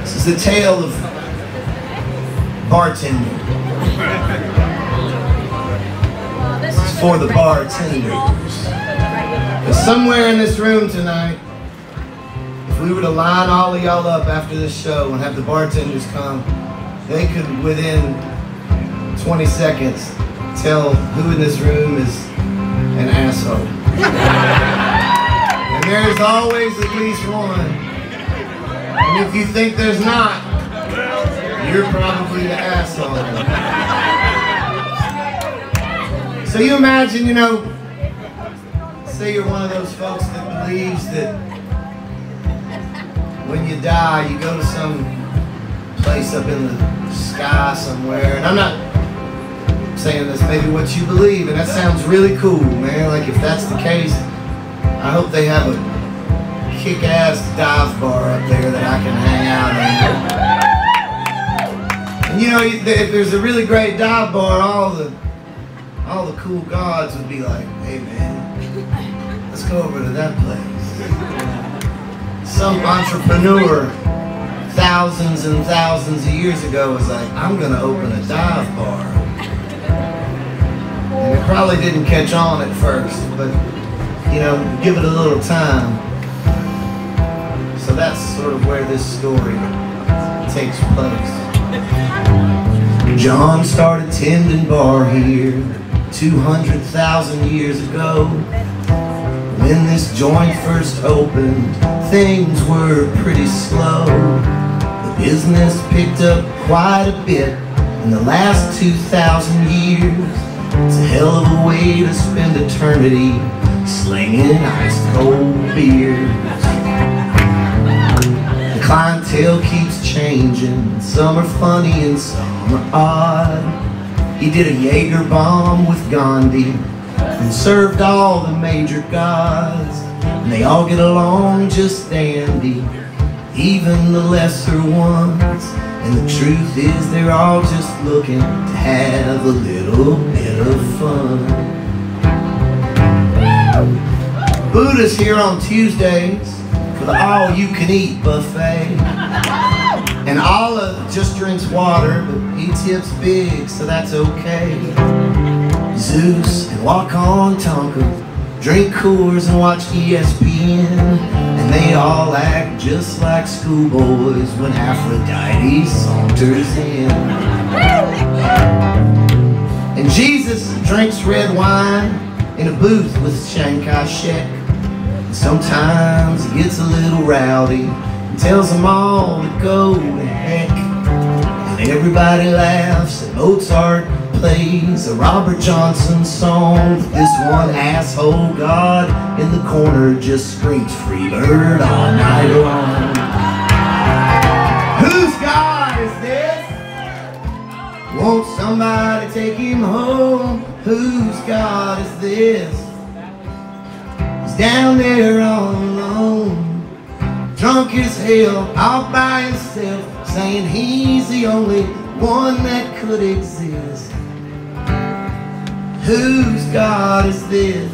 This is the tale of bartending. This is for the bartenders. But somewhere in this room tonight, if we were to line all of y'all up after this show and have the bartenders come, they could, within 20 seconds, tell who in this room is an asshole. And there's always at least one. And if you think there's not, you're probably the asshole. So you imagine, you know, say you're one of those folks that believes that when you die, you go to some place up in the sky somewhere. And I'm not saying that's maybe what you believe, and that sounds really cool, man. Like, if that's the case, I hope they have a kick-ass dive bar up there that I can hang out in. And you know, if there's a really great dive bar, all the cool gods would be like, hey man, let's go over to that place. Some entrepreneur thousands and thousands of years ago was like, I'm gonna open a dive bar. And it probably didn't catch on at first, but you know, give it a little time. So that's sort of where this story takes place. John started tending bar here 200,000 years ago. When this joint first opened, things were pretty slow. The business picked up quite a bit in the last 2,000 years. It's a hell of a way to spend eternity slinging ice cold beers. The clientele keeps changing. Some are funny and some are odd. He did a Jaeger bomb with Gandhi and served all the major gods. And they all get along just dandy, even the lesser ones. And the truth is they're all just looking to have a little bit of fun. Buddha's here on Tuesdays for the all-you-can-eat buffet. And Allah just drinks water, but he tips big, so that's okay. Zeus and walk on Tonka, drink Coors and watch ESPN. And they all act just like schoolboys when Aphrodite saunters in. And Jesus drinks red wine in a booth with Chiang Kai-shek. Sometimes he gets a little rowdy and tells them all to go to heck. And everybody laughs and Mozart plays a Robert Johnson song. But this one asshole god in the corner just screams Freebird all night long. Whose God is this? Won't somebody take him home? Whose God is this? He's down there all alone, drunk as hell, all by himself, saying he's the only one that could exist. Whose God is this?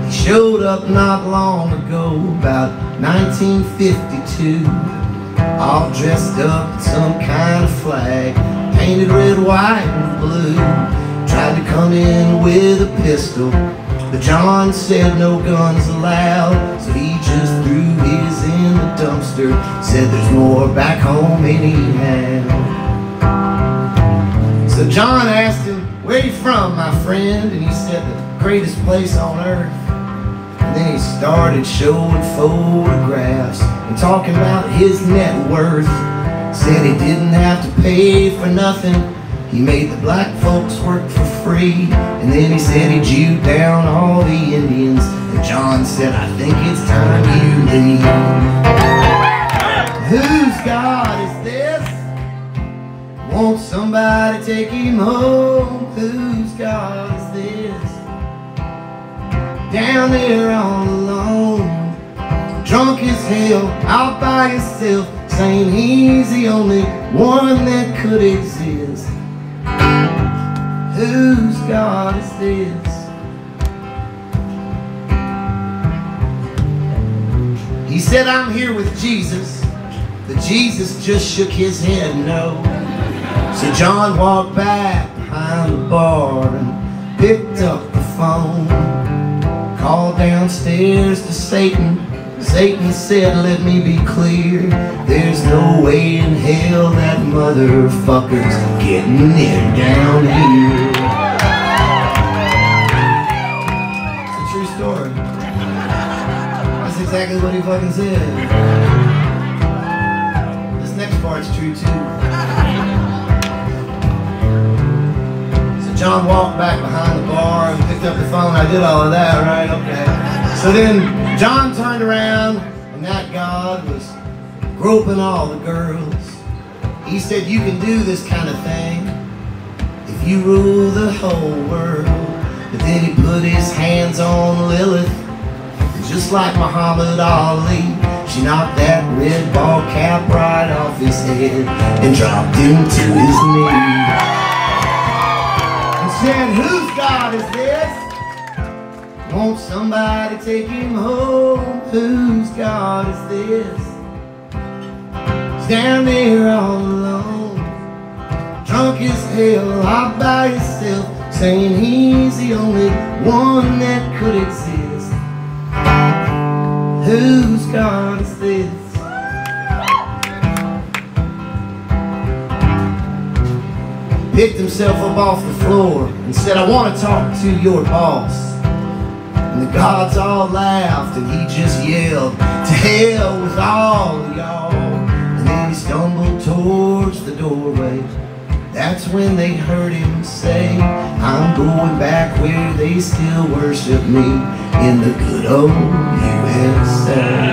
He showed up not long ago, about 1952, all dressed up in some kind of flag, painted red, white, and blue. Tried to come in with a pistol, but John said no guns allowed, so he just threw his in the dumpster, said there's more back home anyhow. So John asked him, where are you from, my friend? And he said, the greatest place on earth. And then he started showing photographs and talking about his net worth. Said he didn't have to pay for nothing. He made the black folks work for free. And then he said he Jewed down all the Indians. And John said, I think it's time you leave. Whose God is this? Won't somebody take him home? Whose God is this? Down there all alone, drunk as hell, all by himself, saying he's the only one that could exist. Whose God is this? He said, I'm here with Jesus, but Jesus just shook his head no. So John walked back behind the bar and picked up the phone, called downstairs to Satan. Satan said, let me be clear, there's no way in hell that motherfucker's getting in down here. It's a true story. That's exactly what he fucking said. This next part's true too. So John walked back behind the bar and picked up the phone. I did all of that, right? Okay. So then John turned around, and that God was groping all the girls. He said, you can do this kind of thing if you rule the whole world. But then he put his hands on Lilith, and just like Muhammad Ali, she knocked that red ball cap right off his head and dropped him to his knee. And said, whose God is this? Won't somebody take him home? Whose God is this? He's down there all alone, drunk as hell, all by himself, saying he's the only one that could exist. Whose God is this? Picked himself up off the floor and said, I want to talk to your boss. And the gods all laughed and he just yelled, to hell with all of y'all. And then he stumbled towards the doorway. That's when they heard him say, I'm going back where they still worship me, in the good old USA.